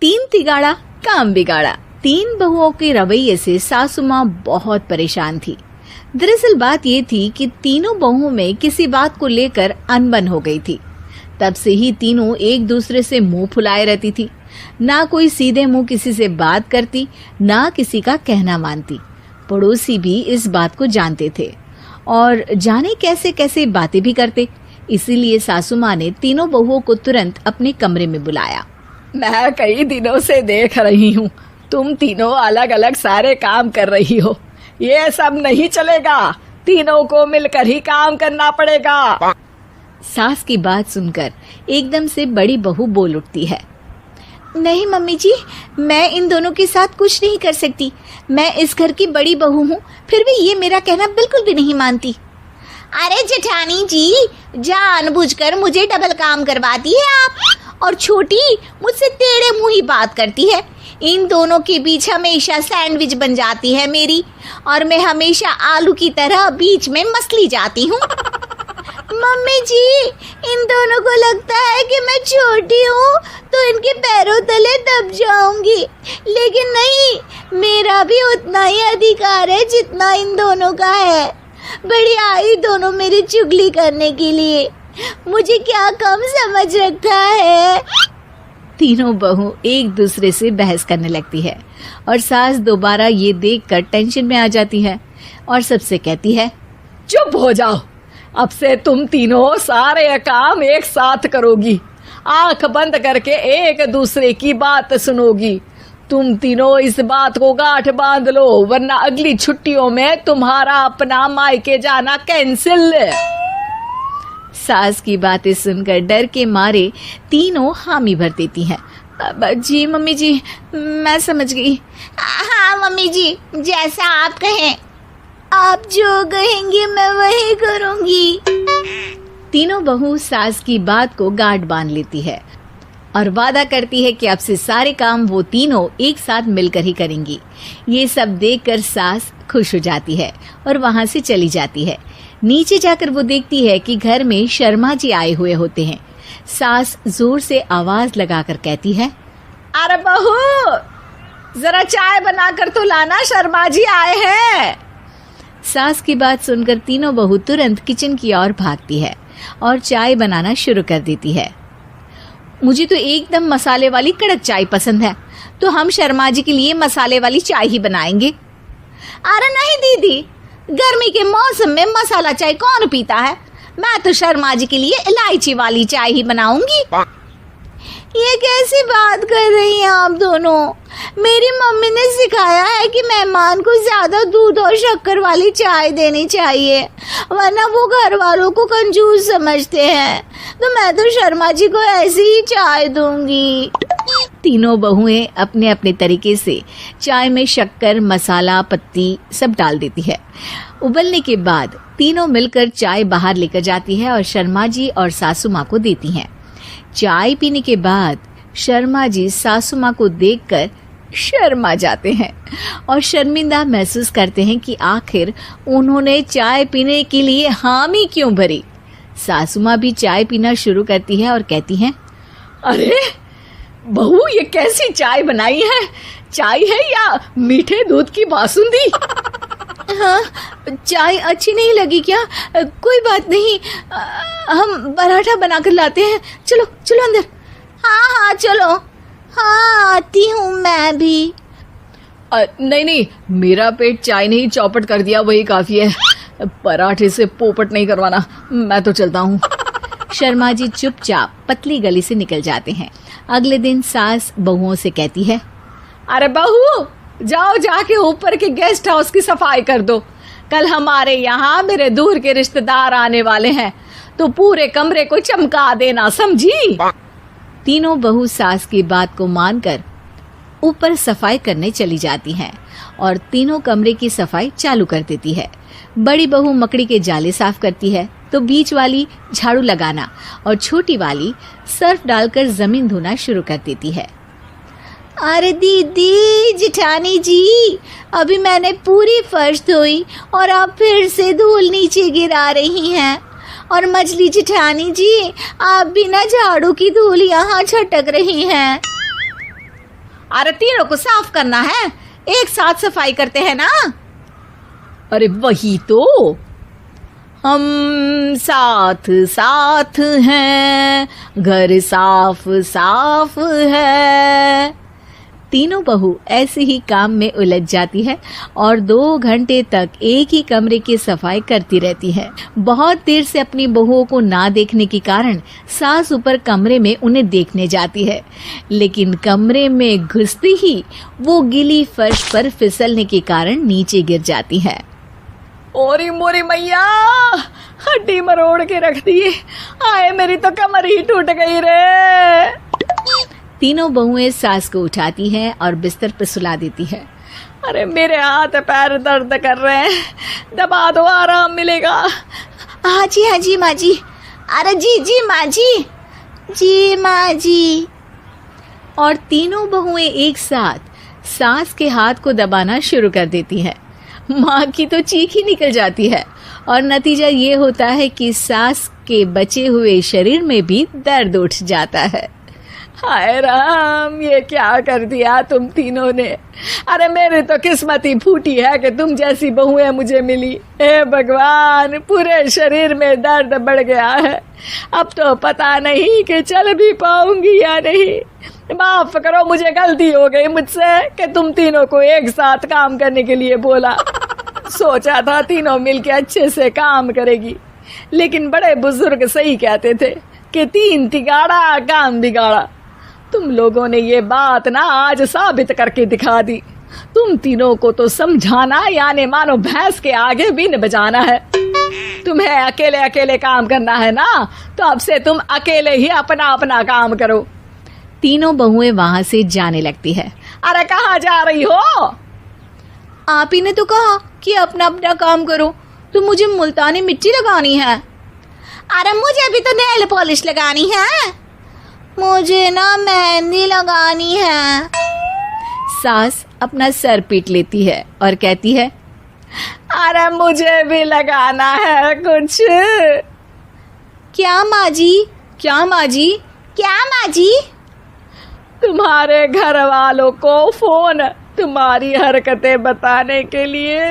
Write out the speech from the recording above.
तीन तिगाड़ा काम बिगाड़ा। तीन बहुओं के रवैये से सासू माँ बहुत परेशान थी। दरअसल बात ये थी कि तीनों बहुओं में किसी बात को लेकर अनबन हो गई थी। तब से ही तीनों एक दूसरे से मुंह फुलाए रहती थी। ना कोई सीधे मुंह किसी से बात करती, ना किसी का कहना मानती। पड़ोसी भी इस बात को जानते थे और जाने कैसे कैसे बातें भी करते। इसीलिए सासू माँ ने तीनों बहुओं को तुरंत अपने कमरे में बुलाया। मैं कई दिनों से देख रही हूँ, तुम तीनों अलग अलग सारे काम कर रही हो। ये सब नहीं चलेगा, तीनों को मिलकर ही काम करना पड़ेगा। सास की बात सुनकर एकदम से बड़ी बहू बोल उठती है। नहीं मम्मी जी, मैं इन दोनों के साथ कुछ नहीं कर सकती। मैं इस घर की बड़ी बहू हूँ, फिर भी ये मेरा कहना बिल्कुल भी नहीं मानती। अरे जेठानी जी, जानबूझकर मुझे डबल काम करवाती है आप। और छोटी मुझसे टेढ़े मुंह ही बात करती है। इन दोनों के बीच हमेशा सैंडविच बन जाती है मेरी, और मैं हमेशा आलू की तरह बीच में मसली जाती हूँ। मम्मी जी, इन दोनों को लगता है कि मैं छोटी हूँ तो इनके पैरों तले दब जाऊंगी, लेकिन नहीं, मेरा भी उतना ही अधिकार है जितना इन दोनों का है। बड़ी आई दोनों मेरी चुगली करने के लिए, मुझे क्या कम समझ रखा है। तीनों बहू एक दूसरे से बहस करने लगती है और सास दोबारा ये देखकर टेंशन में आ जाती है और सबसे कहती है, चुप हो जाओ, अब से तुम तीनों सारे काम एक साथ करोगी। आंख बंद करके एक दूसरे की बात सुनोगी। तुम तीनों इस बात को गांठ बांध लो, वरना अगली छुट्टियों में तुम्हारा अपना मायके जाना कैंसिल। सास की बातें सुनकर डर के मारे तीनों हामी भर देती हैं। जी मम्मी जी, मैं समझ गई। हाँ मम्मी जी, जैसा आप कहें। आप जो कहेंगी मैं वही करूंगी। तीनों बहू सास की बात को गांठ बांध लेती है और वादा करती है कि अब से सारे काम वो तीनों एक साथ मिलकर ही करेंगी। ये सब देखकर सास खुश हो जाती है और वहां से चली जाती है। नीचे जाकर वो देखती है कि घर में शर्मा जी आए हुए होते हैं। सास जोर से आवाज लगाकर कहती है, अरे बहू, जरा चाय बनाकर तो लाना, शर्मा जी आए हैं। सास की बात सुनकर तीनों बहू तुरंत किचन की ओर भागती है और चाय बनाना शुरू कर देती है। मुझे तो एकदम मसाले वाली कड़क चाय पसंद है, तो हम शर्मा जी के लिए मसाले वाली चाय ही बनाएंगे। अरे नहीं दीदी, गर्मी के मौसम में मसाला चाय कौन पीता है? मैं तो शर्मा जी के लिए इलायची वाली चाय ही बनाऊंगी। ये कैसी बात कर रही हैं आप दोनों? मेरी मम्मी ने सिखाया है कि मेहमान को ज्यादा दूध और शक्कर वाली चाय देनी चाहिए, वरना वो घर वालों को कंजूस समझते हैं। तो मैं तो शर्मा जी को ऐसी ही चाय दूंगी। तीनों बहुएं अपने अपने तरीके से चाय में शक्कर, मसाला, पत्ती सब डाल देती है। उबलने के बाद तीनों मिलकर चाय बाहर लेकर जाती है और शर्मा जी और सासू माँ को देती हैं। चाय पीने के बाद शर्मा जी सासू माँ को देखकर शर्मा जाते हैं और शर्मिंदा महसूस करते हैं कि आखिर उन्होंने चाय पीने के लिए हामी क्यों भरी। सासू माँ भी चाय पीना शुरू करती है और कहती हैं, अरे बहू, ये कैसी चाय बनाई है? चाय है या मीठे दूध की बासुंदी? हाँ, चाय अच्छी नहीं लगी क्या? कोई बात नहीं, हम पराठा बनाकर लाते हैं। चलो चलो अंदर। हाँ चलो। हाँ, आती हूँ मैं भी। नहीं, मेरा पेट चाय ने ही चौपट कर दिया, वही काफी है। पराठे से पोपट नहीं करवाना, मैं तो चलता हूँ। शर्मा जी चुपचाप पतली गली से निकल जाते हैं। अगले दिन सास बहुओं से कहती है, अरे बहू, जाओ जाके ऊपर के गेस्ट हाउस की सफाई कर दो। कल हमारे यहाँ मेरे दूर के रिश्तेदार आने वाले हैं, तो पूरे कमरे को चमका देना, समझी? तीनों बहू सास की बात को मानकर ऊपर सफाई करने चली जाती हैं और तीनों कमरे की सफाई चालू कर देती है। बड़ी बहू मकड़ी के जाले साफ करती है, तो बीच वाली झाड़ू लगाना और छोटी वाली सर्फ डालकर जमीन धोना शुरू कर देती है। अरे दीदी, जेठानी जी, अभी मैंने पूरी फर्श धोई और आप फिर से धूल नीचे गिरा रही हैं। और मछली जेठानी जी, आप बिना झाड़ू की धूल यहाँ छटक रही हैं। अरे तीनों को साफ करना है, एक साथ सफाई करते हैं ना। अरे वही तो, हम साथ साथ हैं, घर साफ साफ है। तीनों बहू ऐसे ही काम में उलझ जाती है और 2 घंटे तक एक ही कमरे की सफाई करती रहती है। बहुत देर से अपनी बहुओं को ना देखने के कारण सास ऊपर कमरे में उन्हें देखने जाती है, लेकिन कमरे में घुसती ही वो गीली फर्श पर फिसलने के कारण नीचे गिर जाती है। ओरी मोरी मैया, हड्डी मरोड़ के रख दी। आए मेरी तो कमर ही टूट गई रे। तीनों बहुएं सास को उठाती हैं और बिस्तर पर सुला देती है। अरे मेरे हाथ पैर दर्द कर रहे हैं, दबा दो, आराम मिलेगा। हाँ जी माँ जी। अरे जी माँ जी, जी माँ जी। और तीनों बहुएं एक साथ सास के हाथ को दबाना शुरू कर देती हैं। माँ की तो चीख ही निकल जाती है और नतीजा ये होता है कि सास के बचे हुए शरीर में भी दर्द उठ जाता है। हाय राम, ये क्या कर दिया तुम तीनों ने। अरे मेरी तो किस्मत ही फूटी है कि तुम जैसी बहुएं मुझे मिली। हे भगवान, पूरे शरीर में दर्द बढ़ गया है। अब तो पता नहीं कि चल भी पाऊंगी या नहीं। माफ करो, मुझे गलती हो गई मुझसे कि तुम तीनों को एक साथ काम करने के लिए बोला। सोचा था तीनों मिलके अच्छे से काम करेगी, लेकिन बड़े बुजुर्ग सही कहते थे कि 3 तिगाड़ा काम बिगाड़ा। तुम लोगों ने ये बात ना आज साबित करके दिखा दी। तुम तीनों को तो समझाना यानी मानो भैंस के आगे बीन बजाना है। तुम्हें अकेले अकेले काम करना है ना, तो अब से तुम अकेले ही अपना अपना काम करो। तीनों बहुएं वहां से जाने लगती है। अरे कहाँ जा रही हो? आप ही ने तो कहा कि अपना अपना काम करो, तो मुझे मुल्तानी मिट्टी लगानी है। अरे मुझे भी तो नेल पॉलिश लगानी है, मुझे ना मेहंदी लगानी है। सास अपना सर पीट लेती है और कहती है, अरे मुझे भी लगाना है कुछ। क्या माँ जी? क्या माँ जी? क्या माँ जी? तुम्हारे घर वालों को फोन तुम्हारी हरकतें बताने के लिए।